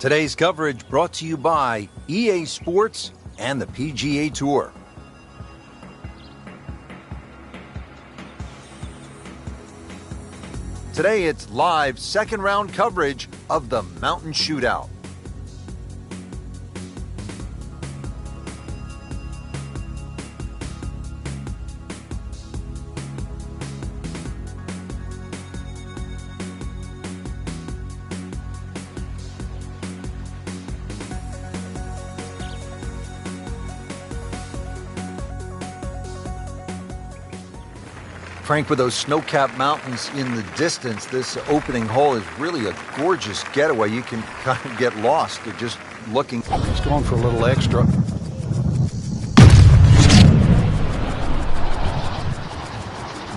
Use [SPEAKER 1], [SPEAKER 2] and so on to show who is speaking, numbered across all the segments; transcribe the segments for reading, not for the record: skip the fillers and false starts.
[SPEAKER 1] Today's coverage brought to you by EA Sports and the PGA Tour. Today it's live second round coverage of the Mountain Shootout. Frank, with those snow-capped mountains in the distance, this opening hole is really a gorgeous getaway. You can kind of get lost just looking.
[SPEAKER 2] He's going for a little extra.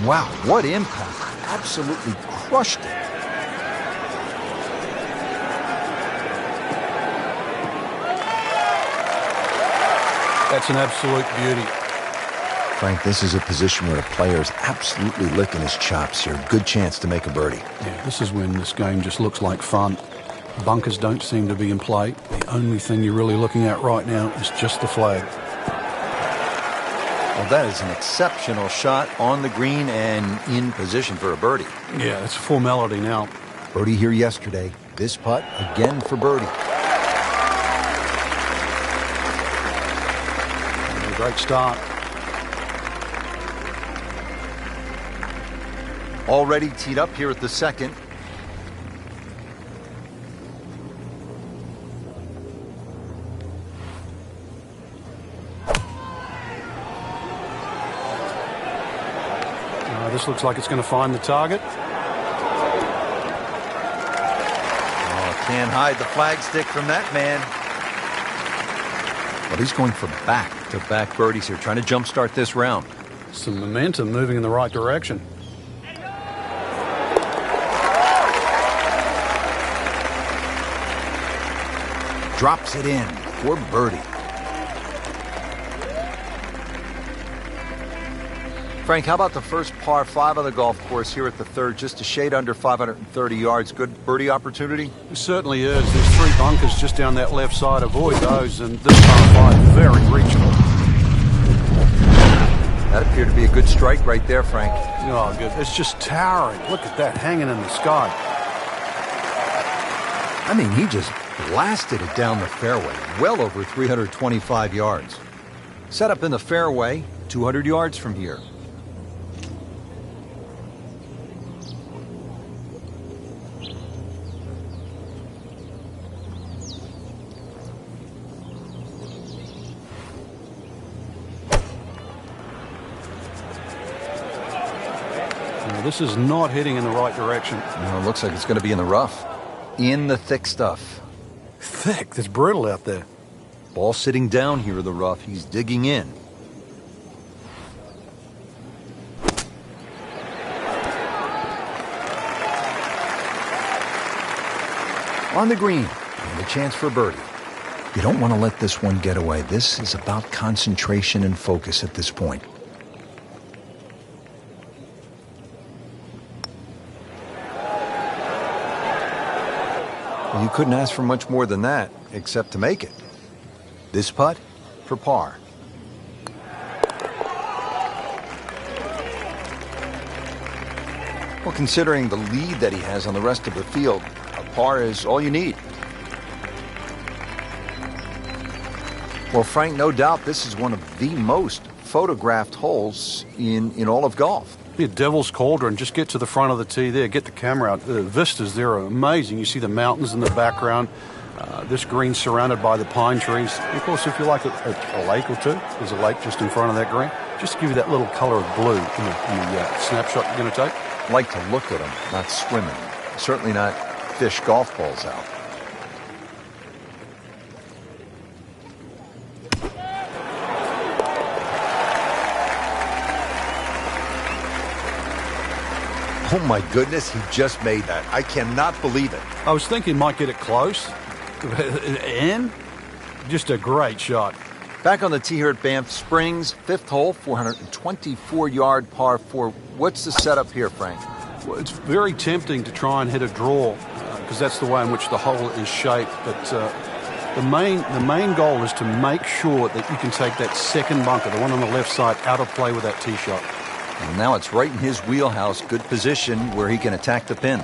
[SPEAKER 1] Wow, what impact. Absolutely crushed it.
[SPEAKER 2] That's an absolute beauty.
[SPEAKER 1] Frank, this is a position where a player is absolutely licking his chops here. Good chance to make a birdie.
[SPEAKER 2] Yeah, this is when this game just looks like fun. Bunkers don't seem to be in play. The only thing you're really looking at right now is just the flag.
[SPEAKER 1] Well, that is an exceptional shot on the green and in position for a birdie.
[SPEAKER 2] Yeah, it's a formality now.
[SPEAKER 1] Birdie here yesterday. This putt again for birdie.
[SPEAKER 2] Great start.
[SPEAKER 1] Already teed up here at the second.
[SPEAKER 2] This looks like it's going to find the target.
[SPEAKER 1] Oh, can't hide the flagstick from that man. Well, he's going for back-to-back birdies here, trying to jumpstart this round.
[SPEAKER 2] Some momentum moving in the right direction.
[SPEAKER 1] Drops it in for birdie. Frank, how about the first par 5 of the golf course here at the third? Just a shade under 530 yards. Good birdie opportunity?
[SPEAKER 2] It certainly is. There's 3 bunkers just down that left side. Avoid those, and this par 5 very reachable.
[SPEAKER 1] That appeared to be a good strike right there, Frank.
[SPEAKER 2] Oh, good. It's just towering. Look at that hanging in the sky.
[SPEAKER 1] I mean, he just blasted it down the fairway, well over 325 yards. Set up in the fairway, 200 yards from here.
[SPEAKER 2] Now, this is not heading in the right direction.
[SPEAKER 1] No, it looks like it's going to be in the rough. In the thick stuff.
[SPEAKER 2] Thick? It's brutal out there.
[SPEAKER 1] Ball sitting down here in the rough. He's digging in. On the green, and a chance for birdie. You don't want to let this one get away. This is about concentration and focus at this point. You couldn't ask for much more than that, except to make it. This putt for par. Well, considering the lead that he has on the rest of the field, a par is all you need. Well, Frank, no doubt this is one of the most photographed holes in all of golf.
[SPEAKER 2] Be a devil's cauldron. Just get to the front of the tee there. Get the camera out. The vistas there are amazing. You see the mountains in the background. This green surrounded by the pine trees. And of course, if you like a lake or two, there's a lake just in front of that green. Just to give you that little color of blue in the snapshot you're going to take.
[SPEAKER 1] I like to look at them, not swimming. Certainly not fish golf balls out. Oh my goodness, he just made that. I cannot believe it.
[SPEAKER 2] I was thinking might get it close. And just a great shot.
[SPEAKER 1] Back on the tee here at Banff Springs, 5th hole, 424-yard par 4. What's the setup here, Frank?
[SPEAKER 2] Well, it's very tempting to try and hit a draw. because that's the way in which the hole is shaped. But the main goal is to make sure that you can take that second bunker, the one on the left side, out of play with that tee shot.
[SPEAKER 1] And now it's right in his wheelhouse. Good position where he can attack the pin.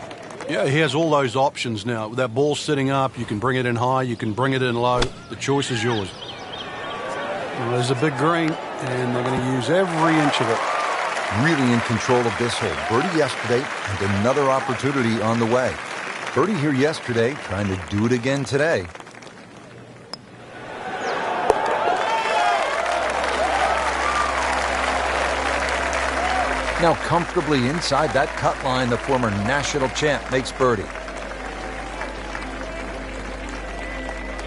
[SPEAKER 2] Yeah, he has all those options now. With that ball sitting up, you can bring it in high, you can bring it in low. The choice is yours. Well, there's a big green, and they're going to use every inch of it.
[SPEAKER 1] Really in control of this hole. Birdie yesterday and another opportunity on the way. Birdie here yesterday, trying to do it again today. Now comfortably inside that cut line, the former national champ makes birdie.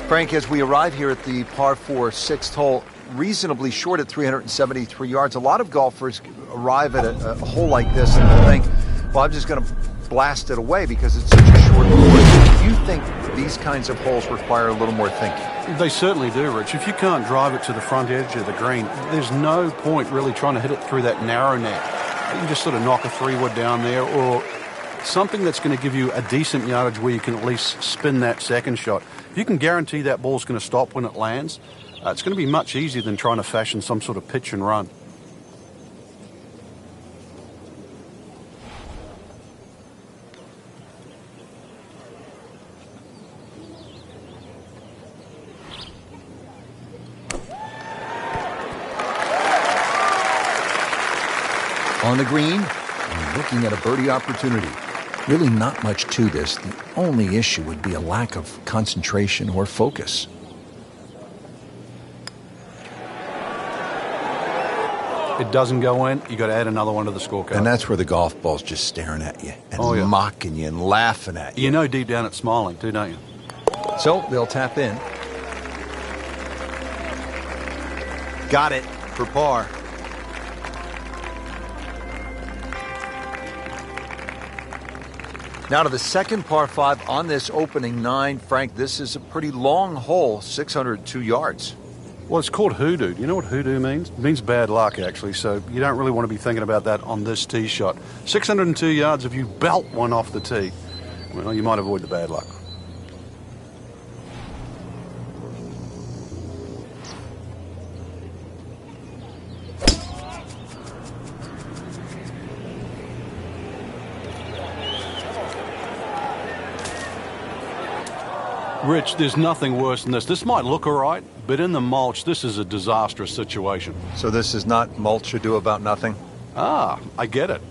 [SPEAKER 1] Frank, as we arrive here at the par 4 sixth hole, reasonably short at 373 yards. A lot of golfers arrive at a hole like this and they think, well, I'm just going to blast it away because it's such a short course. Do you think these kinds of holes require a little more thinking?
[SPEAKER 2] They certainly do, Rich. If you can't drive it to the front edge of the green, there's no point really trying to hit it through that narrow net. You can just sort of knock a 3-wood down there, or something that's going to give you a decent yardage where you can at least spin that second shot. If you can guarantee that ball's going to stop when it lands, it's going to be much easier than trying to fashion some sort of pitch and run.
[SPEAKER 1] On the green, and looking at a birdie opportunity. Really not much to this. The only issue would be a lack of concentration or focus.
[SPEAKER 2] It doesn't go in, you got to add another one to the scorecard.
[SPEAKER 1] And that's where the golf ball's just staring at you and mocking you and laughing at you.
[SPEAKER 2] You know deep down it's smiling too, don't you?
[SPEAKER 1] So they'll tap in. Got it for par. Now to the second par 5 on this opening 9. Frank, this is a pretty long hole, 602 yards.
[SPEAKER 2] Well, it's called hoodoo. Do you know what hoodoo means? It means bad luck, actually, so you don't really want to be thinking about that on this tee shot. 602 yards, if you belt one off the tee, well, you might avoid the bad luck. Rich, there's nothing worse than this. This might look all right, but in the mulch, this is a disastrous situation.
[SPEAKER 1] So this is not mulch ado about nothing?
[SPEAKER 2] Ah, I get it.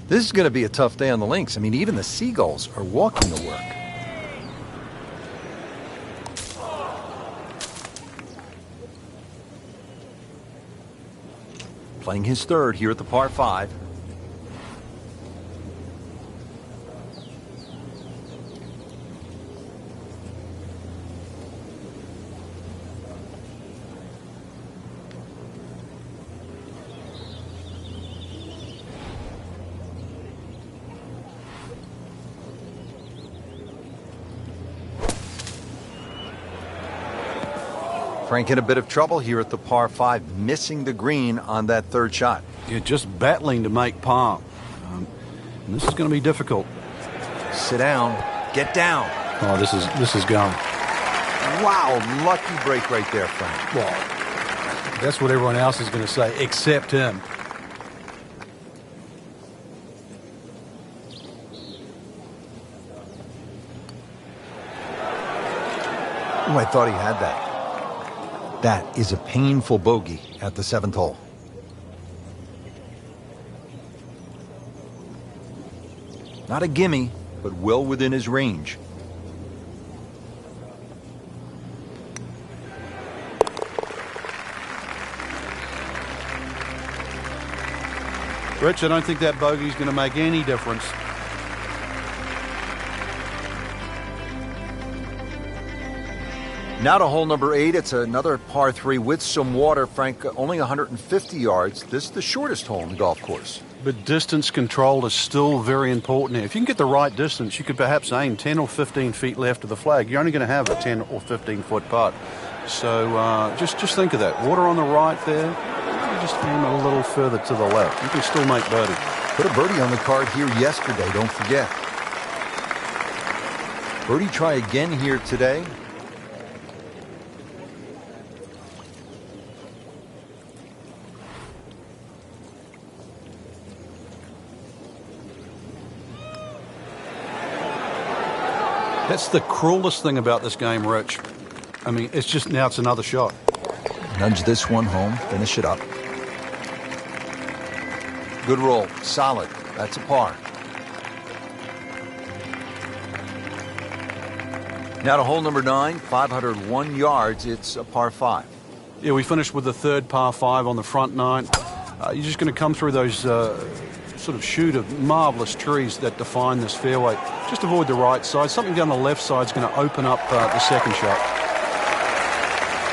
[SPEAKER 1] This is going to be a tough day on the links. I mean, even the seagulls are walking to work. Playing his third here at the par 5. Frank in a bit of trouble here at the par 5, missing the green on that third shot.
[SPEAKER 2] You're just battling to make par. And this is going to be difficult.
[SPEAKER 1] Sit down. Get down.
[SPEAKER 2] Oh, this is going.
[SPEAKER 1] Wow, lucky break right there, Frank.
[SPEAKER 2] Well, that's what everyone else is going to say, except him.
[SPEAKER 1] Oh, I thought he had that. That is a painful bogey at the 7th hole. Not a gimme, but well within his range.
[SPEAKER 2] Rich, I don't think that bogey's going to make any difference.
[SPEAKER 1] Now to hole number 8. It's another par 3 with some water, Frank. Only 150 yards. This is the shortest hole in the golf course.
[SPEAKER 2] But distance control is still very important here. If you can get the right distance, you could perhaps aim 10 or 15 feet left of the flag. You're only going to have a 10 or 15-foot putt. So just think of that. Water on the right there. Maybe just aim a little further to the left. You can still make birdie.
[SPEAKER 1] Put a birdie on the card here yesterday, don't forget. Birdie try again here today.
[SPEAKER 2] That's the cruelest thing about this game, Rich. I mean, it's just now it's another shot.
[SPEAKER 1] Nudge this one home, finish it up. Good roll, solid. That's a par. Now to hole number 9, 501 yards. It's a par 5.
[SPEAKER 2] Yeah, we finished with the third par 5 on the front 9. You're just going to come through those sort of chute of marvelous trees that define this fairway. Just avoid the right side. Something down the left side is going to open up the second shot.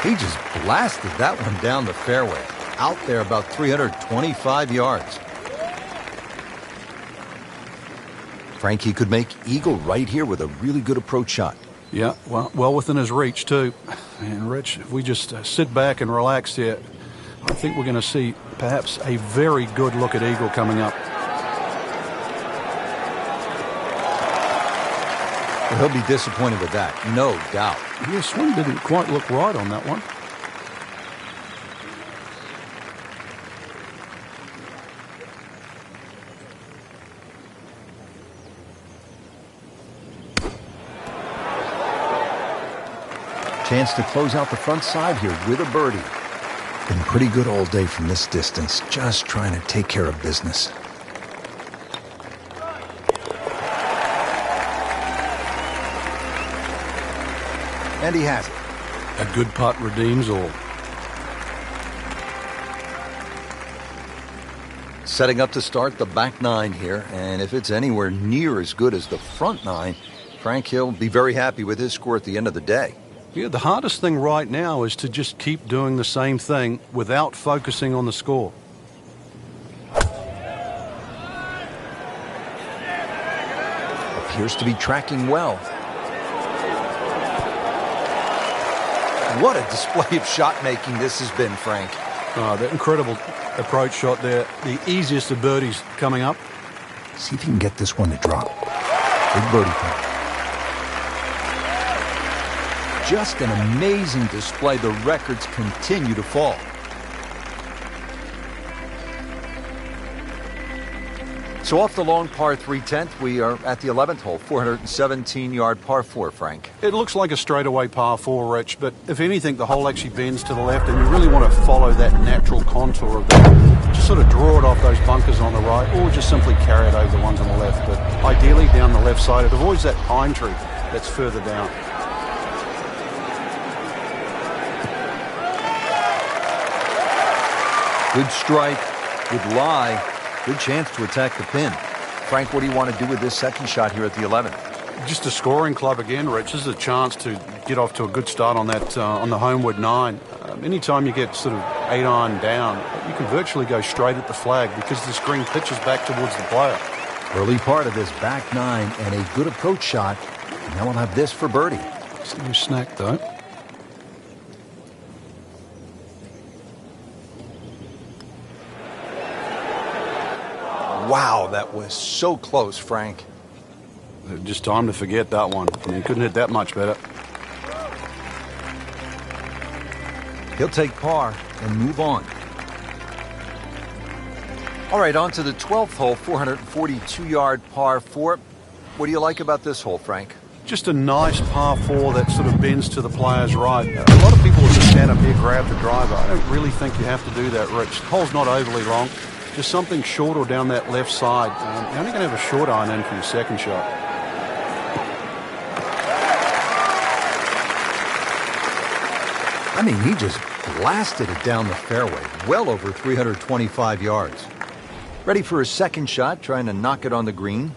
[SPEAKER 1] He just blasted that one down the fairway. Out there about 325 yards. Frank, he could make eagle right here with a really good approach shot.
[SPEAKER 2] Yeah, well within his reach, too. And, Rich, if we just sit back and relax here, I think we're going to see perhaps a very good look at eagle coming up.
[SPEAKER 1] Well, he'll be disappointed with that, no doubt.
[SPEAKER 2] Yeah, swing didn't quite look right on that one.
[SPEAKER 1] Chance to close out the front side here with a birdie. Been pretty good all day from this distance, just trying to take care of business. And he has it.
[SPEAKER 2] A good putt redeems all.
[SPEAKER 1] Setting up to start the back 9 here, and if it's anywhere near as good as the front 9, Frank Hill will be very happy with his score at the end of the day.
[SPEAKER 2] Yeah, the hardest thing right now is to just keep doing the same thing without focusing on the score.
[SPEAKER 1] Appears to be tracking well. What a display of shot making this has been, Frank.
[SPEAKER 2] That incredible approach shot there. The easiest of birdies coming up.
[SPEAKER 1] See if you can get this one to drop. Big birdie putt. Just an amazing display. The records continue to fall. So off the long par 3 10th, we are at the 11th hole, 417-yard par 4, Frank.
[SPEAKER 2] It looks like a straightaway par 4, Rich, but if anything, the hole actually bends to the left, and you really want to follow that natural contour of that. Just sort of draw it off those bunkers on the right, or just simply carry it over the ones on the left. But ideally, down the left side, it avoids that pine tree that's further down.
[SPEAKER 1] Good strike, good lie, good chance to attack the pin. Frank, what do you want to do with this second shot here at the 11th?
[SPEAKER 2] Just a scoring club again, Rich. This is a chance to get off to a good start on that on the homeward 9. Anytime you get sort of 8-iron down, you can virtually go straight at the flag because the screen pitches back towards the player.
[SPEAKER 1] Early part of this back 9 and a good approach shot. And now we'll have this for birdie.
[SPEAKER 2] Still snack though.
[SPEAKER 1] Wow, that was so close, Frank.
[SPEAKER 2] Just time to forget that one. I mean, couldn't hit that much better.
[SPEAKER 1] He'll take par and move on. All right, on to the 12th hole, 442-yard par 4. What do you like about this hole, Frank?
[SPEAKER 2] Just a nice par 4 that sort of bends to the player's right. A lot of people will just stand up here, grab the driver. I don't really think you have to do that, Rich. The hole's not overly long. Just something short or down that left side. You're only going to have a short iron in for your second shot.
[SPEAKER 1] I mean, he just blasted it down the fairway, well over 325 yards. Ready for his second shot, trying to knock it on the green.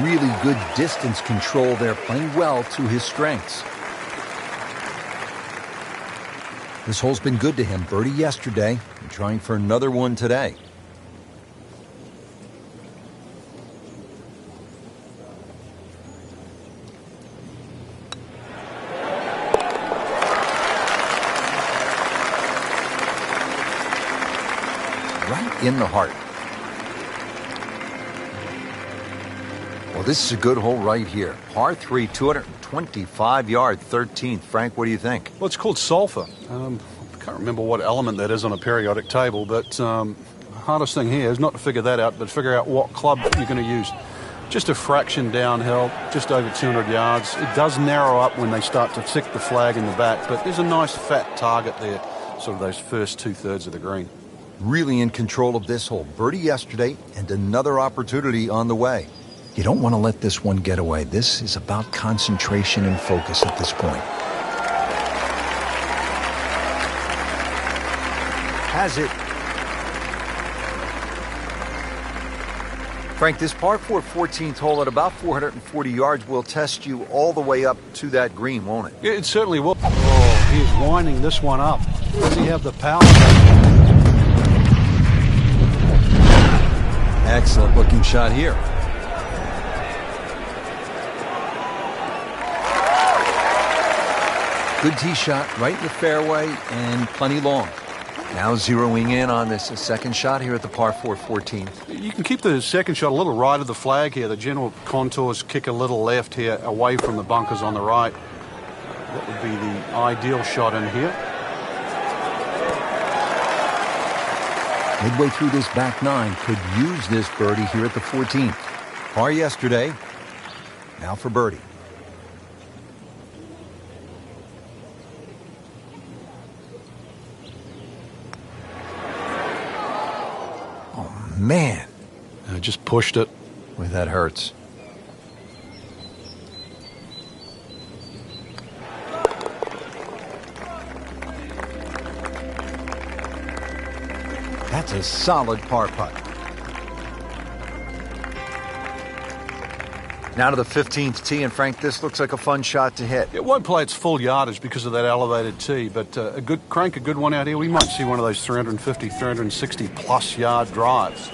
[SPEAKER 1] Really good distance control there, playing well to his strengths. This hole's been good to him. Birdie yesterday and trying for another one today. Right in the heart. Well, this is a good hole right here. Par 3, 225 yard, 13th. Frank, what do you think?
[SPEAKER 2] Well, it's called sulfur. I can't remember what element that is on a periodic table, but hardest thing here is not to figure that out, but figure out what club you're going to use. Just a fraction downhill, just over 200 yards. It does narrow up when they start to stick the flag in the back, but there's a nice fat target there, sort of those first 2/3 of the green.
[SPEAKER 1] Really in control of this hole. Birdie yesterday and another opportunity on the way. You don't want to let this one get away. This is about concentration and focus at this point. Has it. Frank, this par 4 14th hole at about 440 yards will test you all the way up to that green, won't it?
[SPEAKER 2] It certainly will. Oh, he is winding this one up. Does he have the power?
[SPEAKER 1] Excellent looking shot here. Good tee shot right in the fairway and plenty long. Now zeroing in on this second shot here at the par 4 14th.
[SPEAKER 2] You can keep the second shot a little right of the flag here. The general contours kick a little left here away from the bunkers on the right. That would be the ideal shot in here.
[SPEAKER 1] Midway through this back nine, could use this birdie here at the 14th. Par yesterday, now for birdie. Man,
[SPEAKER 2] I just pushed it.
[SPEAKER 1] Boy, that hurts. That's a solid par putt. Now to the 15th tee, and Frank, this looks like a fun shot to hit.
[SPEAKER 2] It won't play its full yardage because of that elevated tee, but a good one out here. We might see one of those 350, 360 plus yard drives.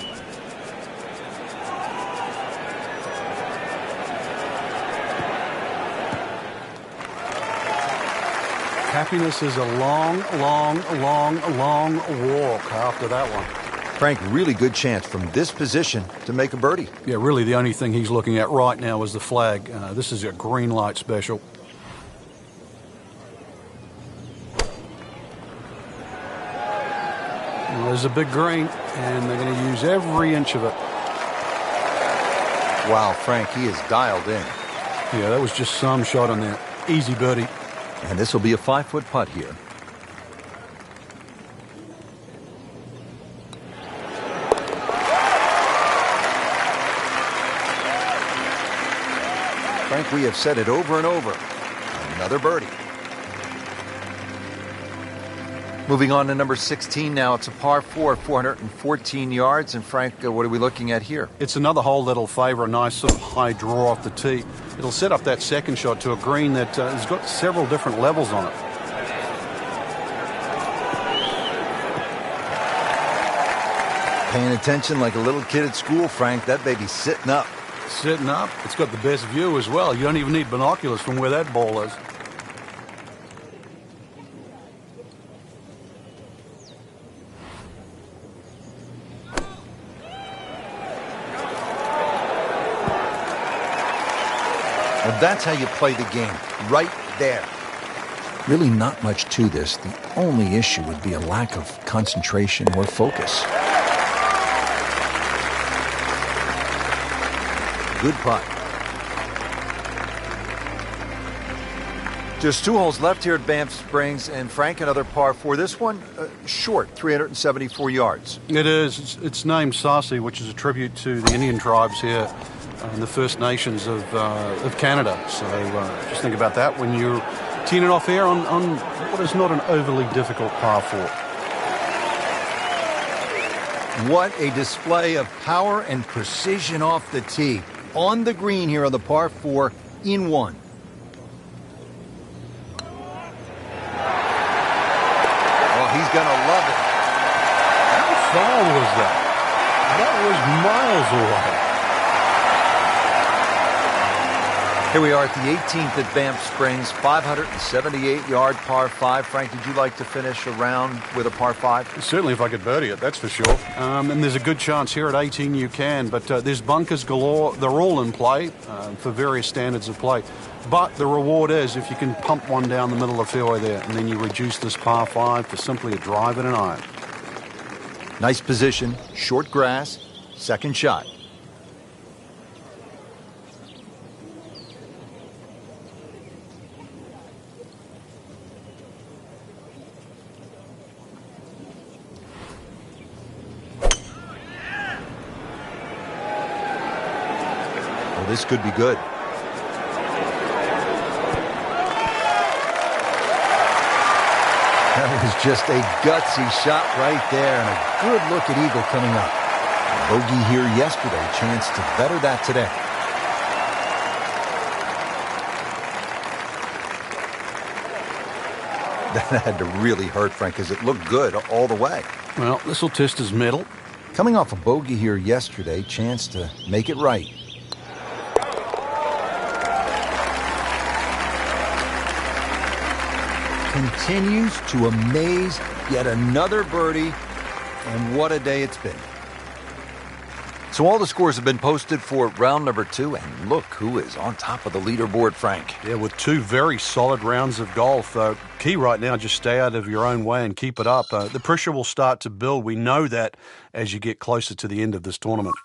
[SPEAKER 2] Happiness is a long, long, long, long walk after that one.
[SPEAKER 1] Frank, really good chance from this position to make a birdie.
[SPEAKER 2] Yeah, really the only thing he's looking at right now is the flag. This is a green light special. Well, there's a big green, and they're going to use every inch of it.
[SPEAKER 1] Wow, Frank, he is dialed in.
[SPEAKER 2] Yeah, that was just some shot on there. Easy birdie.
[SPEAKER 1] And this will be a 5-foot putt here. Frank, we have said it over and over. Another birdie. Moving on to number 16 now. It's a par 4, 414 yards. And Frank, what are we looking at here?
[SPEAKER 2] It's another hole that'll favor a nice sort of high draw off the tee. It'll set up that second shot to a green that has got several different levels on it.
[SPEAKER 1] Paying attention like a little kid at school, Frank. That baby's sitting up.
[SPEAKER 2] Sitting up. It's got the best view as well. You don't even need binoculars from where that ball is.
[SPEAKER 1] Well, that's how you play the game, right there. Really not much to this. The only issue would be a lack of concentration or focus. Good putt. Just 2 holes left here at Banff Springs, and Frank, another par 4. This one, short, 374 yards.
[SPEAKER 2] It is. It's named Sarcee, which is a tribute to the Indian tribes here and the First Nations of Canada. So just think about that when you're teeing it off here on what is not an overly difficult par 4.
[SPEAKER 1] What a display of power and precision off the tee. on the green here on the par 4 in 1. Oh, he's going to love it.
[SPEAKER 2] How far was that? That was miles away.
[SPEAKER 1] Here we are at the 18th at Banff Springs, 578-yard par 5. Frank, did you like to finish a round with a par 5?
[SPEAKER 2] Certainly if I could birdie it, that's for sure. And there's a good chance here at 18 you can, but there's bunkers galore. They're all in play for various standards of play. But the reward is if you can pump one down the middle of the fairway there, and then you reduce this par 5 to simply a drive and an iron.
[SPEAKER 1] Nice position, short grass, second shot. This could be good. That was just a gutsy shot right there, and a good look at eagle coming up. Bogey here yesterday, chance to better that today. That had to really hurt, Frank, because it looked good all the way.
[SPEAKER 2] Well, this will test his mettle.
[SPEAKER 1] Coming off a bogey here yesterday, chance to make it right. Continues to amaze, yet another birdie, and what a day it's been. So all the scores have been posted for round number 2, and look who is on top of the leaderboard, Frank.
[SPEAKER 2] Yeah, with 2 very solid rounds of golf. Key right now, just stay out of your own way and keep it up. The pressure will start to build. We know that as you get closer to the end of this tournament.